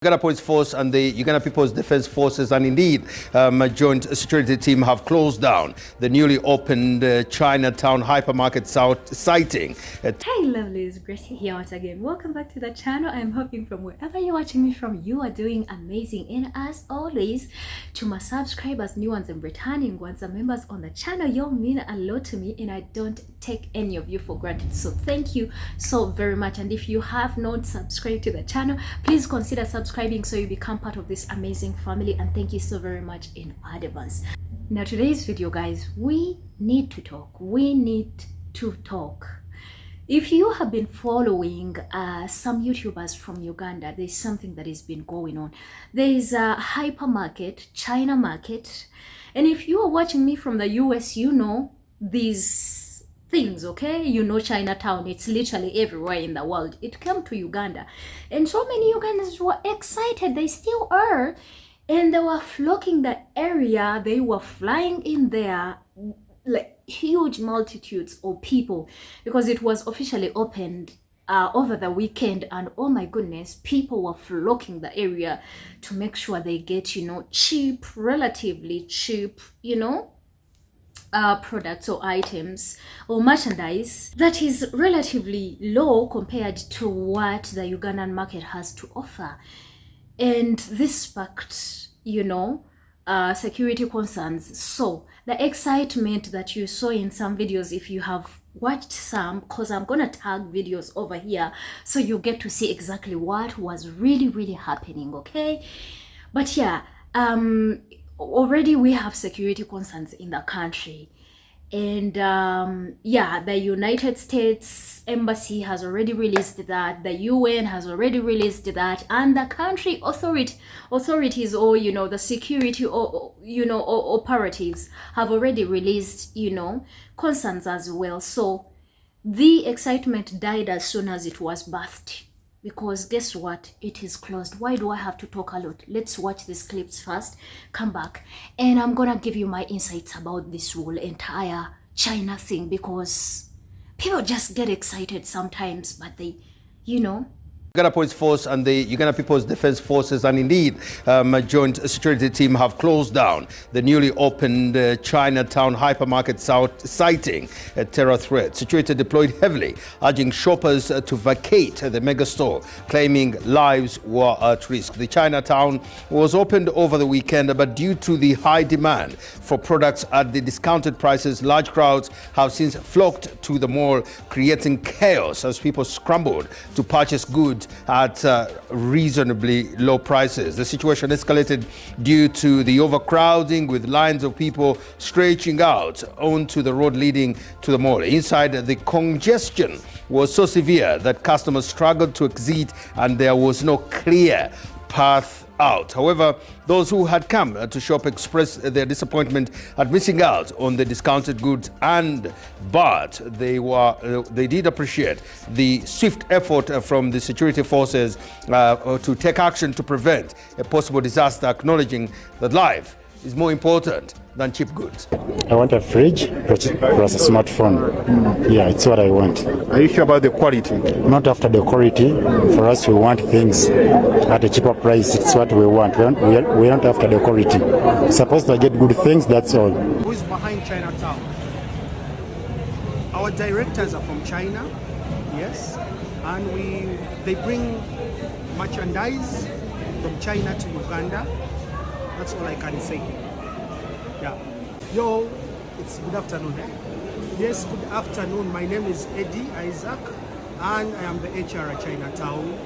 Uganda Police Force and the Uganda People's Defense Forces and indeed a joint security team have closed down the newly opened Chinatown hypermarket sighting. Hey lovelies, Gracie here once again. Welcome back to the channel. I'm hoping from wherever you're watching me from, you are doing amazing. And as always, to my subscribers, new ones and returning ones, and members on the channel, you mean a lot to me and I don't take any of you for granted. So thank you so very much. And if you have not subscribed to the channel, please consider subscribing so you become part of this amazing family, and thank you so very much in advance. Now today's video, guys, we need to talk. If you have been following some YouTubers from Uganda, there's something that has been going on. There is a hypermarket, China market, and if you are watching me from the US, you know these things, okay? You know Chinatown, it's literally everywhere in the world. It came to Uganda, and so many Ugandans were excited. They still are, and they were flocking the area. They were flying in there like huge multitudes of people because it was officially opened over the weekend, and oh my goodness, people were flocking the area to make sure they get, cheap, relatively cheap, products or items or merchandise that is relatively low compared to what the Ugandan market has to offer. And this sparked, security concerns. So the excitement that you saw in some videos, if you have watched some, because I'm gonna tag videos over here so you get to see exactly what was really happening, okay? But yeah, already we have security concerns in the country, and the United States Embassy has already released that, the UN has already released that, and the country authorities or the security or operatives have already released concerns as well. So the excitement died as soon as it was birthed, because guess what, it is closed. Why do I have to talk a lot? Let's watch these clips first, come back, and I'm gonna give you my insights about this whole entire China thing, because people just get excited sometimes, but they Uganda Police Force and the Uganda People's Defense Forces and indeed a joint security team have closed down the newly opened Chinatown hypermarket sighting a terror threat. Security deployed heavily, urging shoppers to vacate the megastore, claiming lives were at risk. The Chinatown was opened over the weekend, but due to the high demand for products at the discounted prices, large crowds have since flocked to the mall, creating chaos as people scrambled to purchase goods at reasonably low prices. The situation escalated due to the overcrowding, with lines of people stretching out onto the road leading to the mall. Inside, the congestion was so severe that customers struggled to exit and there was no clear path out. However, those who had come to shop expressed their disappointment at missing out on the discounted goods, but they did appreciate the swift effort from the security forces to take action to prevent a possible disaster, acknowledging that life is more important than cheap goods. I want a fridge plus a smartphone. Yeah, it's what I want. Are you sure about the quality? Not after the quality. For us, we want things at a cheaper price. It's what we want. We don't after the quality. We're supposed to get good things, that's all. Who is behind Chinatown? Our directors are from China, yes, and they bring merchandise from China to Uganda. That's all I can say. Yeah. Yo, it's good afternoon. Yes, good afternoon. My name is Eddie Isaac, and I am the HR at Chinatown.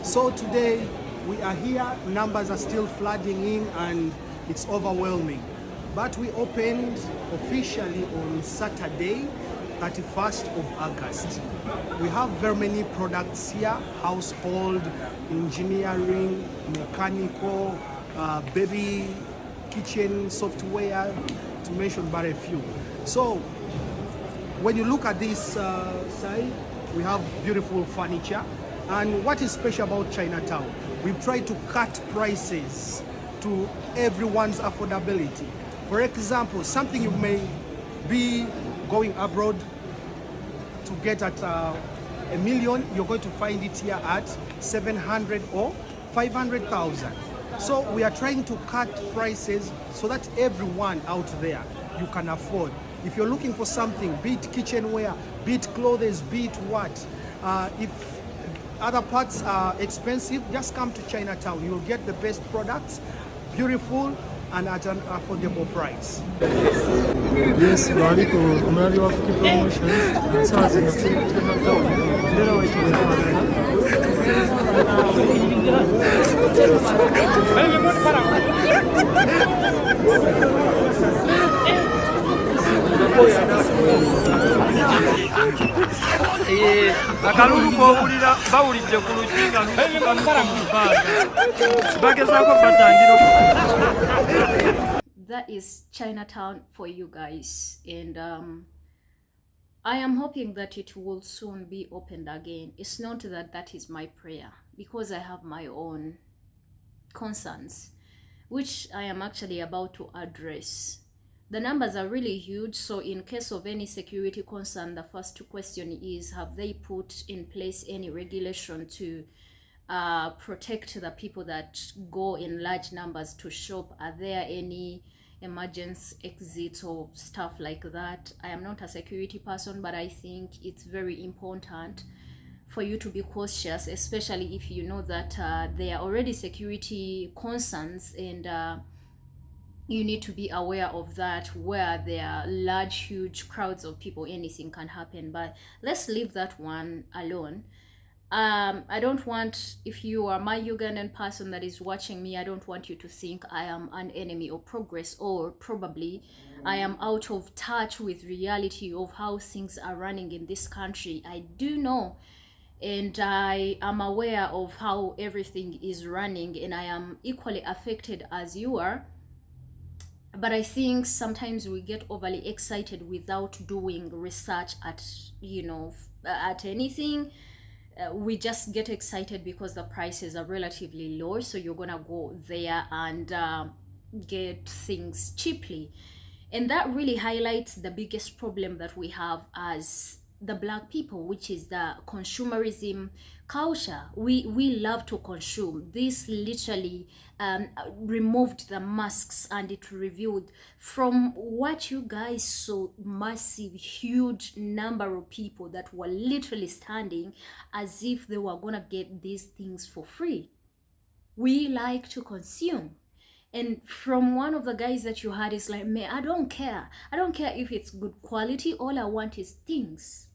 So today we are here. Numbers are still flooding in, and it's overwhelming. But we opened officially on Saturday, 31st of August. We have very many products here: household, engineering, mechanical, baby kitchen software, to mention but a few. So when you look at this side, we have beautiful furniture. And what is special about Chinatown, we've tried to cut prices to everyone's affordability. For example, something you may be going abroad to get at $1 million, you're going to find it here at 700 or 500,000. So we are trying to cut prices so that everyone out there, you can afford. If you're looking for something, be it kitchenware, be it clothes, be it what, if other parts are expensive, just come to Chinatown. You'll get the best products, beautiful and at an affordable price. Yes, bali ku omulali wa Fuki Promotions sawa zino ndera wetu akalulu k'owulira bawulidde ku lujinga bagezaako batangira. That is Chinatown for you guys, and I am hoping that it will soon be opened again. It's not that is my prayer, because I have my own concerns which I am actually about to address. The numbers are really huge, so in case of any security concern, the first question is, have they put in place any regulation to protect the people that go in large numbers to shop? Are there any emergency exits or stuff like that? I am not a security person, but I think it's very important for you to be cautious, especially if you know that there are already security concerns, and you need to be aware of that. Where there are large, huge crowds of people, anything can happen. But let's leave that one alone. I don't want, if you are my Ugandan person that is watching me, I don't want you to think I am an enemy of progress, or probably I am out of touch with reality of how things are running in this country. I do know, and I am aware of how everything is running, and I am equally affected as you are. But I think sometimes we get overly excited without doing research at, at anything. We just get excited because the prices are relatively low, so you're gonna go there and get things cheaply. And that really highlights the biggest problem that we have as the Black people, which is the consumerism culture. We love to consume. This literally removed the masks, and it revealed from what you guys saw, massive, huge number of people that were literally standing as if they were gonna get these things for free. We like to consume. And from one of the guys that you had is like, man, I don't care if it's good quality, all I want is things.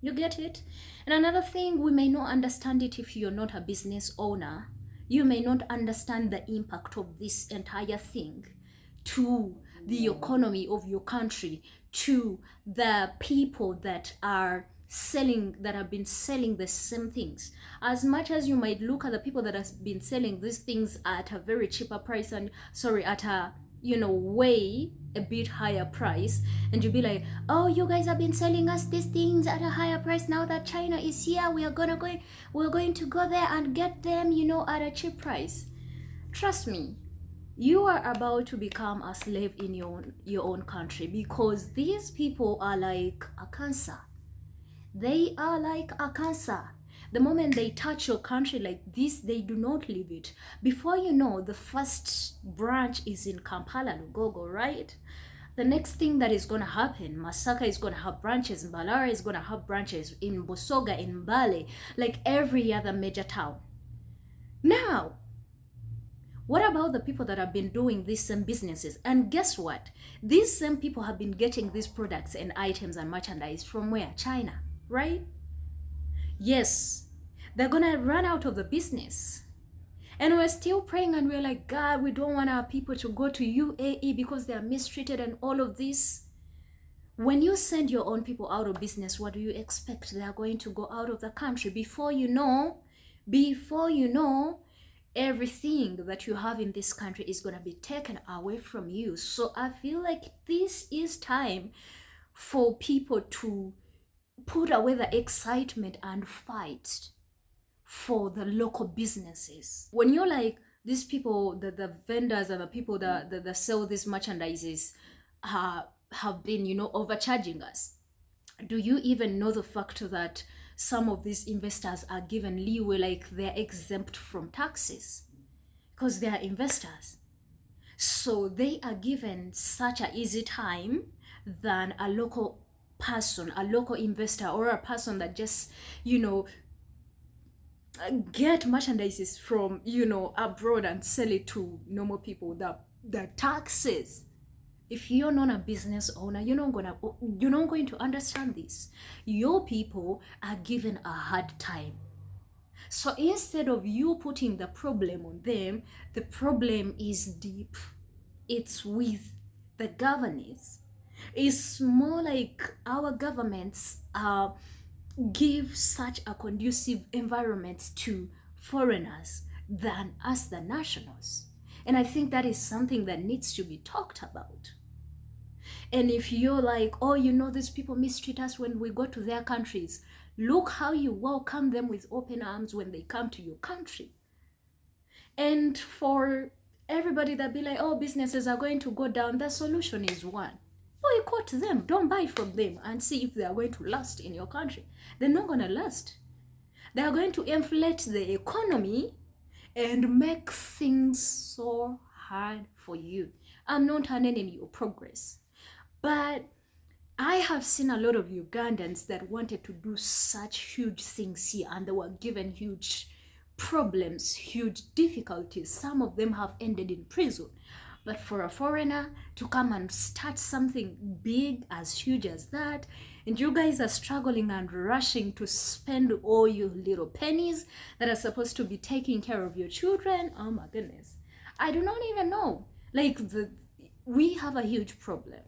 You get it? And another thing, we may not understand it if you're not a business owner. You may not understand the impact of this entire thing to the economy of your country, to the people that are selling, that have been selling the same things. As much as you might look at the people that have been selling these things at a very cheaper price, and at a way a bit higher price, and you'll be like, oh, you guys have been selling us these things at a higher price. Now that China is here, we're going to go there and get them, at a cheap price. Trust me, you are about to become a slave in your own country, because these people are like a cancer. They are like a cancer. The moment they touch your country like this, they do not leave it. Before you know, the first branch is in Kampala, Lugogo, right? The next thing that is going to happen, Masaka is going to have branches, Mbalara is going to have branches, in Busoga, in Mbale, like every other major town. Now, what about the people that have been doing these same businesses? And guess what? These same people have been getting these products and items and merchandise from where? China, right? Yes, they're gonna run out of the business. And we're still praying, and we're like, God, we don't want our people to go to UAE because they are mistreated and all of this. When you send your own people out of business, what do you expect? They are going to go out of the country. Before you know, everything that you have in this country is going to be taken away from you. So I feel like this is time for people to put away the excitement and fight for the local businesses. When you're like, these people, the vendors and the people that sell these merchandises have been, overcharging us. Do you even know the fact that some of these investors are given leeway, like they're exempt from taxes because they are investors. So they are given such an easy time than a local person, a local investor, or a person that just, get merchandises from, abroad and sell it to normal people. The taxes. If you're not a business owner, you're not going to understand this. Your people are given a hard time. So instead of you putting the problem on them, the problem is deep. It's with the governance. It's more like our governments give such a conducive environment to foreigners than us, the nationals. And I think that is something that needs to be talked about. And if you're like, oh, these people mistreat us when we go to their countries, look how you welcome them with open arms when they come to your country. And for everybody that be like, oh, businesses are going to go down, the solution is one. Boycott them. Don't buy from them and see if they are going to last in your country. They're not going to last. They are going to inflate the economy and make things so hard for you. I'm not an enemy of progress. But I have seen a lot of Ugandans that wanted to do such huge things here, and they were given huge problems, huge difficulties. Some of them have ended in prison. But for a foreigner to come and start something big, as huge as that, and you guys are struggling and rushing to spend all your little pennies that are supposed to be taking care of your children, oh my goodness. I do not even know. We have a huge problem.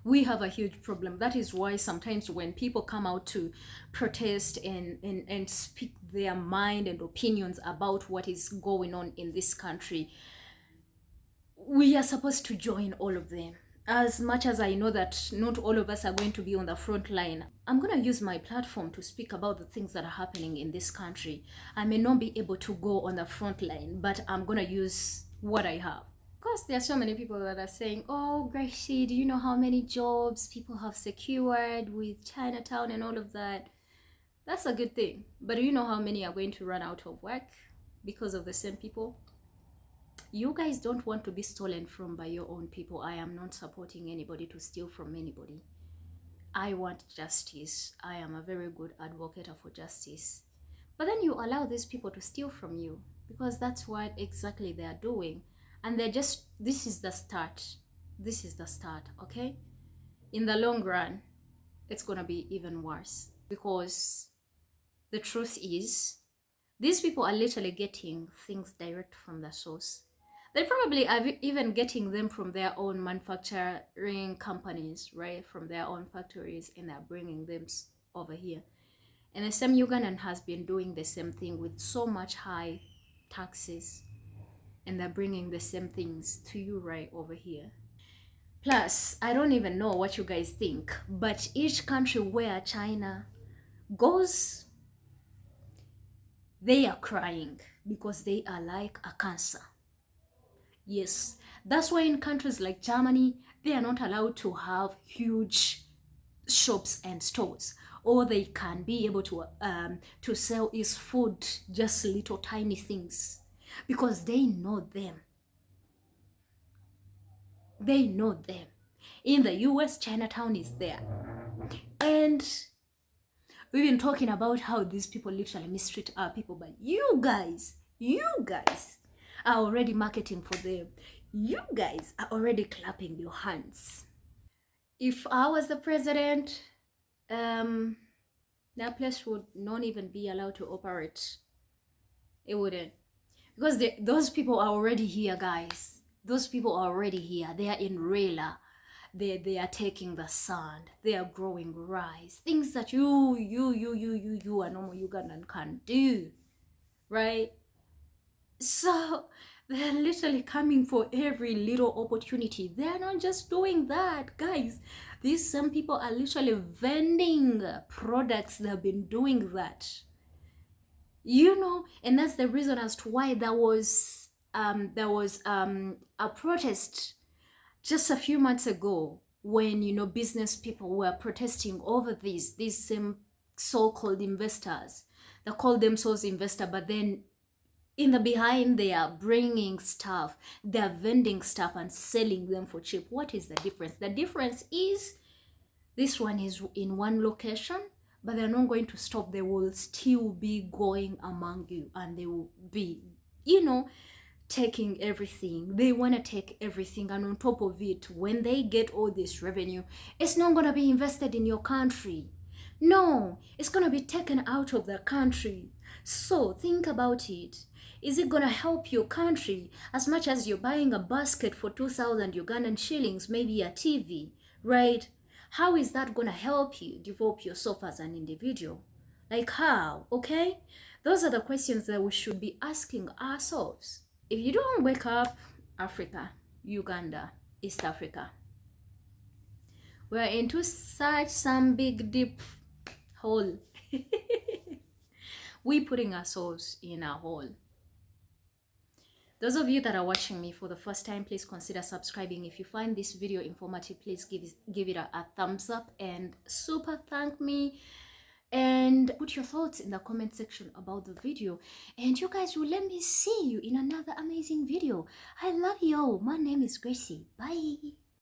We have a huge problem. That is why sometimes when people come out to protest and speak their mind and opinions about what is going on in this country, we are supposed to join all of them. As much as I know that not all of us are going to be on the front line, I'm going to use my platform to speak about the things that are happening in this country. I may not be able to go on the front line, but I'm going to use what I have. Of course, there are so many people that are saying, oh, Gracie, do you know how many jobs people have secured with Chinatown and all of that? That's a good thing. But do you know how many are going to run out of work because of the same people? You guys don't want to be stolen from by your own people. I am not supporting anybody to steal from anybody. I want justice. I am a very good advocate for justice. But then you allow these people to steal from you because that's what exactly they are doing. And this is the start. This is the start, okay? In the long run, it's gonna be even worse because the truth is, these people are literally getting things direct from the source. They probably are even getting them from their own manufacturing companies, right? From their own factories, and they're bringing them over here. And the same Ugandan has been doing the same thing with so much high taxes. And they're bringing the same things to you right over here. Plus, I don't even know what you guys think, but each country where China goes, they are crying because they are like a cancer. Yes, that's why in countries like Germany, they are not allowed to have huge shops and stores. All they can be able to sell is food, just little tiny things. Because they know them. They know them. In the US, Chinatown is there. And we've been talking about how these people literally mistreat our people. But you guys are already marketing for them. You guys are already clapping your hands. If I was the president, that place would not even be allowed to operate. It wouldn't. Because those people are already here, guys. Those people are already here. They are in Rela. They are taking the sand. They are growing rice. Things that you, a normal Ugandan can do. Right? So they're literally coming for every little opportunity. They're not just doing that, guys. Some people are literally vending products. They've been doing that. And that's the reason as to why there was a protest just a few months ago when business people were protesting over these same so-called investors that call themselves investor, but then in the behind they are bringing stuff, they are vending stuff and selling them for cheap. What is the difference? The difference is this one is in one location, but they're not going to stop. They will still be going among you, and they will be, taking everything. They want to take everything, and on top of it, when they get all this revenue, it's not going to be invested in your country. No, it's going to be taken out of the country. So think about it. Is it going to help your country as much as you're buying a basket for 2,000 Ugandan shillings, maybe a TV, right? How is that going to help you develop yourself as an individual? Like how? Okay? Those are the questions that we should be asking ourselves. If you don't wake up, Africa, Uganda, East Africa, we're into such some big deep hole. We putting ourselves in a hole. Those of you that are watching me for the first time, please consider subscribing. If you find this video informative, please give it a thumbs up and super thank me. And put your thoughts in the comment section about the video. And you guys will let me see you in another amazing video. I love you all. My name is Gracie. Bye.